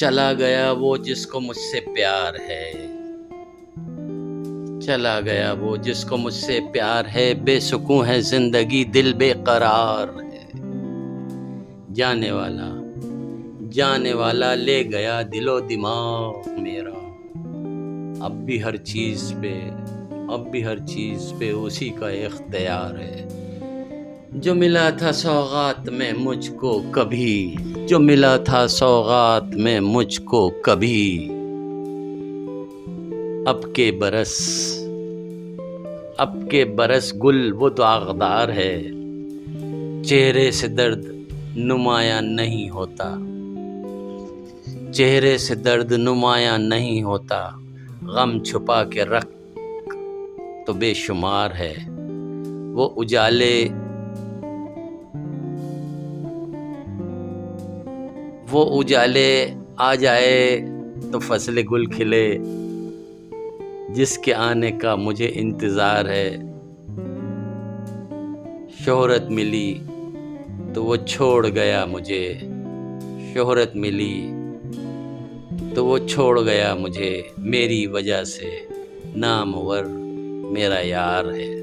چلا گیا وہ جس کو مجھ سے پیار ہے، چلا گیا وہ جس کو مجھ سے پیار ہے، بے سکون ہے زندگی دل بے قرار ہے۔ جانے والا لے گیا دل و دماغ میرا، اب بھی ہر چیز پہ اسی کا اختیار ہے۔ جو ملا تھا سوغات میں مجھ کو کبھی، جو ملا تھا سوغات میں مجھ کو کبھی، اب کے برس گل وہ داغدار ہے، چہرے سے درد نمایاں نہیں ہوتا، چہرے سے درد نمایاں نہیں ہوتا، غم چھپا کے رکھ تو بے شمار ہے۔ وہ اجالے آ جائے تو فصل گل کھلے، جس کے آنے کا مجھے انتظار ہے۔ شہرت ملی تو وہ چھوڑ گیا مجھے، شہرت ملی تو وہ چھوڑ گیا مجھے، میری وجہ سے نامور میرا یار ہے۔